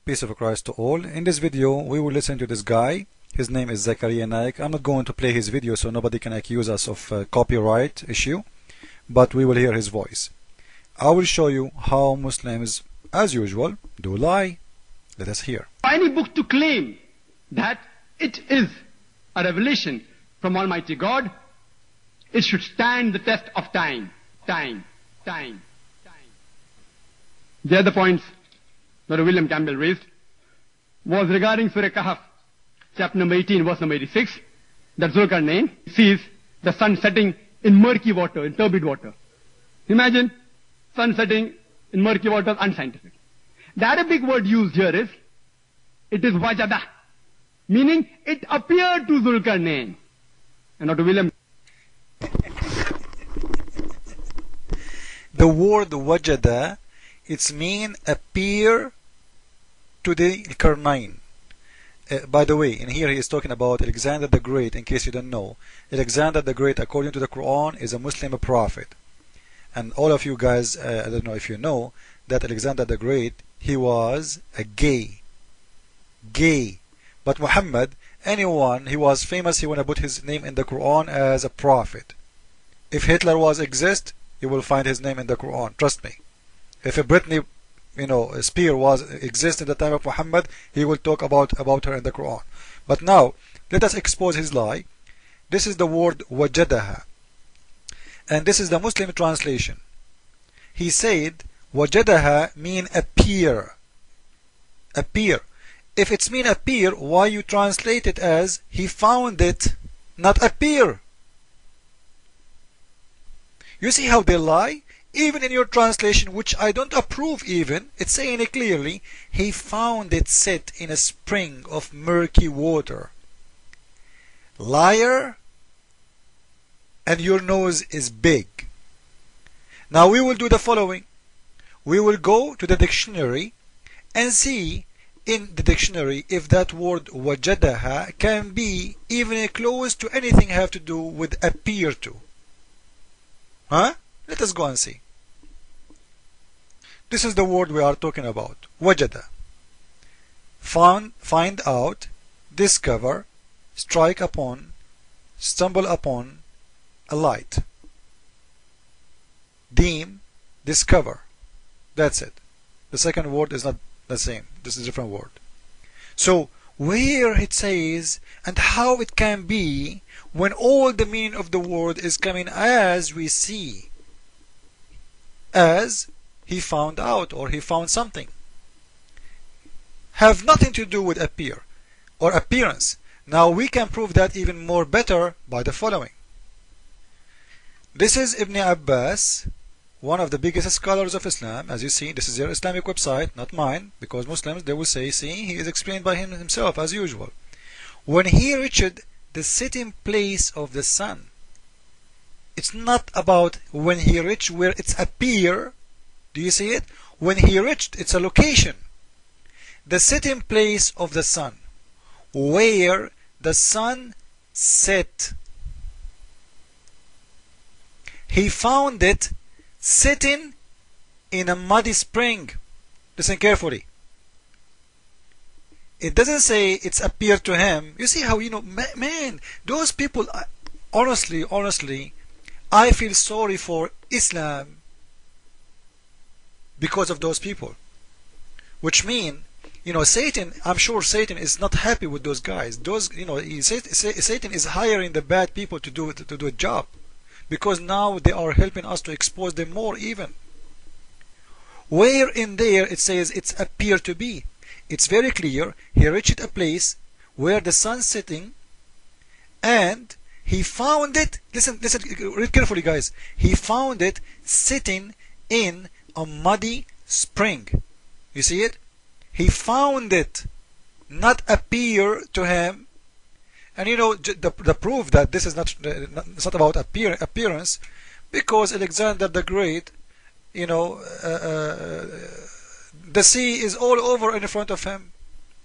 Peace of Christ to all. In this video, we will listen to this guy. His name is Zakaria Naik. I'm not going to play his video so nobody can accuse us of copyright issue, but we will hear his voice. I will show you how Muslims, as usual, do lie. Let us hear. Any book to claim that it is a revelation from Almighty God, it should stand the test of time. The other points that William Campbell raised was regarding Surah Kahf, chapter number 18, verse number 86, that Zulkarnain sees the sun setting in murky water, in turbid water. Imagine sun setting in murky water, unscientific. The Arabic word used here is, it is wajada, meaning it appeared to Zulkarnain, and not to William. The word wajada, it's mean appear to the Karnain. By the way, in here he is talking about Alexander the Great. In case you don't know, Alexander the Great, according to the Quran, is a Muslim prophet. And all of you guys, I don't know if you know, that Alexander the Great, he was a gay. But Muhammad, anyone, he was famous, he want to put his name in the Quran as a prophet. If Hitler was exist, you will find his name in the Quran, trust me. If a Britney, Spears was exist in the time of Muhammad, he will talk about her in the Quran. But now, let us expose his lie. This is the word wajadaha, and this is the Muslim translation. He said wajadaha mean appear. If it's mean appear, why you translate it as he found it, not appear? You see how they lie? Even in your translation, which I don't approve even, it's saying it clearly, he found it set in a spring of murky water. Liar, and your nose is big. Now we will do the following. We will go to the dictionary and see in the dictionary if that word wajadaha can be even close to anything have to do with appear to. Let us go and see. This is the word we are talking about. Wajada. Find out, discover, strike upon, stumble upon, a light. Deem, discover. That's it. The second word is not the same. This is a different word. So where it says and how it can be when all the meaning of the word is coming as we see, as he found out or he found something, have nothing to do with appear or appearance. Now we can prove that even more better by the following. This is Ibn Abbas, one of the biggest scholars of Islam. As you see, this is their Islamic website, not mine, because Muslims, they will say, see, he is explained by him himself as usual. When he reached the sitting place of the sun, it's not about when he reached where it's appear. Do you see it? When he reached, it's a location. The sitting place of the sun, where the sun set. He found it sitting in a muddy spring. Listen carefully. It doesn't say it's appeared to him. You see how, man, those people, honestly, I feel sorry for Islam because of those people. Which mean, Satan, I'm sure Satan is not happy with those guys. Satan is hiring the bad people to do a job, because now they are helping us to expose them more even. Where in there it says it's appear to be. It's very clear. He reached a place where the sun setting, and he found it. Listen, read carefully, guys. He found it sitting in a muddy spring. You see it? He found it, not appear to him. And the proof that this is not about appearance, because Alexander the Great, the sea is all over in front of him.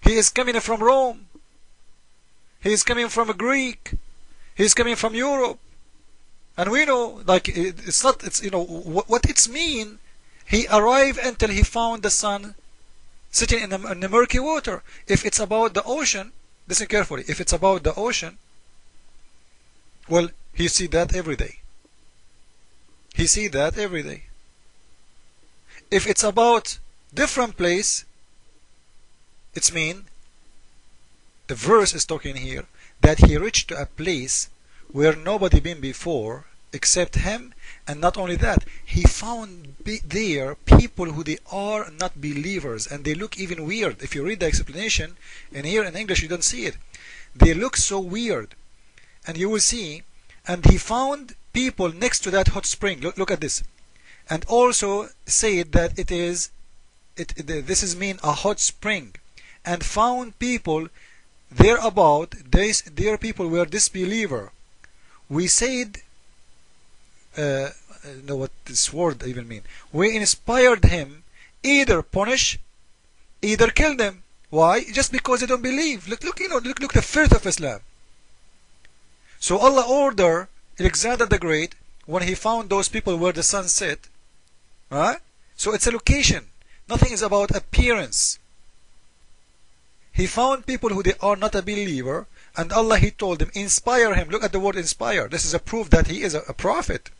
He is coming from Rome. He is coming from Greek. He is coming from Europe. And we know, what it's mean. He arrived until he found the sun sitting in the murky water. If it's about the ocean, listen carefully, if it's about the ocean, well, he see that every day. He see that every day. If it's about different place, it's mean the verse is talking here that he reached to a place where nobody been before except him, and not only that, he found there people who they are not believers, and they look even weird. If you read the explanation, and here in English you don't see it, they look so weird, and you will see. And he found people next to that hot spring. Look at this, and also said that this is mean a hot spring, and found people thereabout. Their people were disbeliever. We said, know what this word even mean. We inspired him, either punish, either kill them. Why? Just because they don't believe. Look the first of Islam. So Allah ordered Alexander the Great, when he found those people where the sun set, right? So it's a location. Nothing is about appearance. He found people who they are not a believer, and Allah, he told them, inspire him. Look at the word inspire. This is a proof that he is a prophet.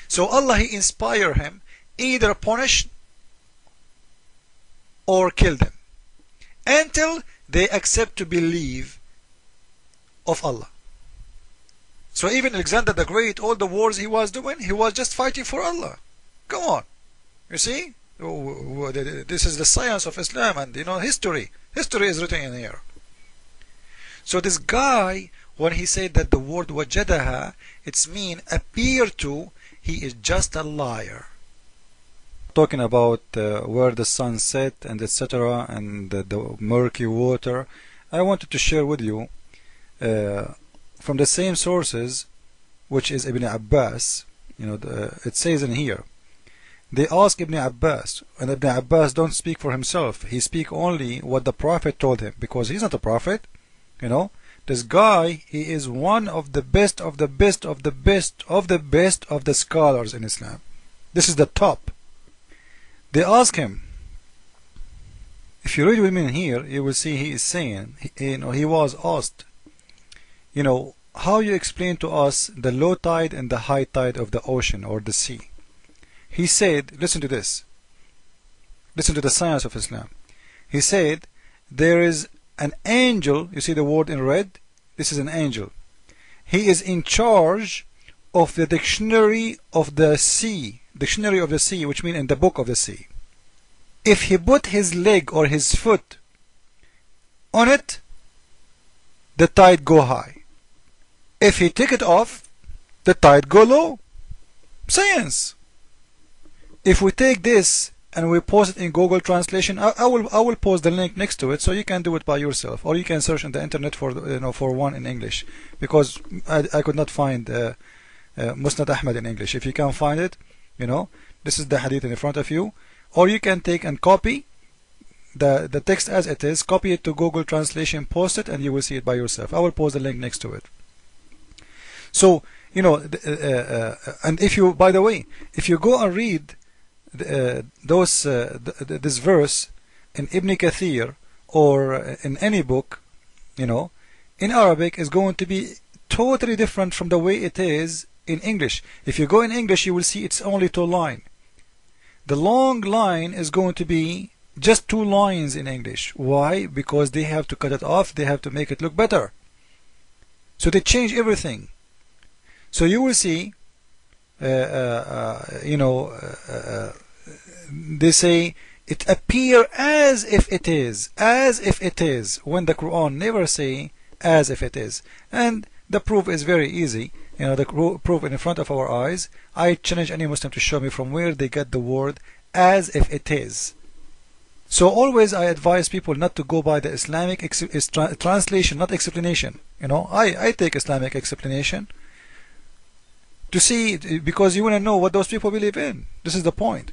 So Allah, he inspire him, either punish or kill them, until they accept to believe of Allah. So even Alexander the Great, all the wars he was doing, he was just fighting for Allah. Come on. You see? This is the science of Islam, and history. History is written in here. So this guy, when he said that the word wajadaha, it's mean appear to, he is just a liar. Talking about where the sun set and etc. and the murky water, I wanted to share with you from the same sources, which is Ibn Abbas. It says in here, they ask Ibn Abbas, and Ibn Abbas don't speak for himself. He speak only what the Prophet told him, because he's not a prophet. This guy, he is one of the best of the best of the best of the best of the scholars in Islam. This is the top. They ask him, if you read with me in here, you will see he is saying, he was asked, how you explain to us the low tide and the high tide of the ocean or the sea? He said, listen to this. Listen to the science of Islam. He said, there is an angel. You see the word in red? This is an angel. He is in charge of the dictionary of the sea. Dictionary of the sea, which means in the book of the sea. If he put his leg or his foot on it, the tide go high. If he take it off, the tide go low. Science. If we take this and we post it in Google Translation, I will post the link next to it, so you can do it by yourself, or you can search on the internet for for one in English, because I could not find Musnad Ahmad in English. If you can find it, this is the hadith in front of you, or you can take and copy the text as it is, copy it to Google Translation, post it, and you will see it by yourself. I will post the link next to it. So and if you, by the way, if you go and read this verse in Ibn Kathir or in any book, in Arabic, is going to be totally different from the way it is in English. If you go in English, you will see it's only 2 lines. The long line is going to be just 2 lines in English. Why? Because they have to cut it off. They have to make it look better. So they change everything. So you will see, they say it appear as if it is, when the Quran never say as if it is. And the proof is very easy. The proof in front of our eyes. I challenge any Muslim to show me from where they get the word as if it is. So always I advise people not to go by the Islamic translation, not explanation. I take Islamic explanation to see, because you want to know what those people believe in. This is the point.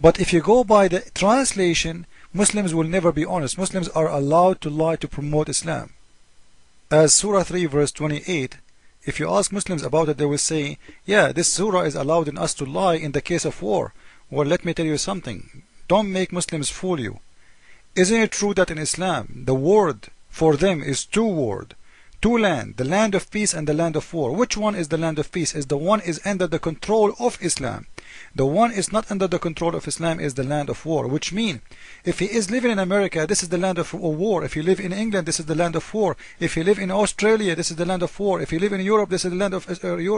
But if you go by the translation, Muslims will never be honest. Muslims are allowed to lie to promote Islam. As Surah 3 verse 28, if you ask Muslims about it, they will say, yeah, this surah is allowing us to lie in the case of war. Well, let me tell you something. Don't make Muslims fool you. Isn't it true that in Islam the word for them is two words, two land, the land of peace and the land of war? Which one is the land of peace? Is the one is under the control of Islam. The one is not under the control of Islam is the land of war, which means if he is living in America, this is the land of war. If you live in England, this is the land of war. If you live in Australia, this is the land of war. If you live in Europe, this is the land of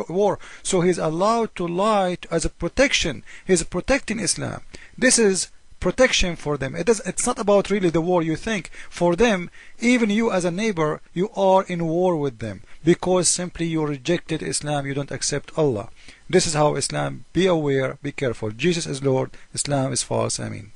war. So he's allowed to lie as a protection. He's protecting Islam. This is protection for them. It's not about really the war. You think for them, even you as a neighbor, you are in war with them because simply you rejected Islam, you don't accept Allah. This is how Islam, be aware, be careful. Jesus is Lord, Islam is false. Ameen.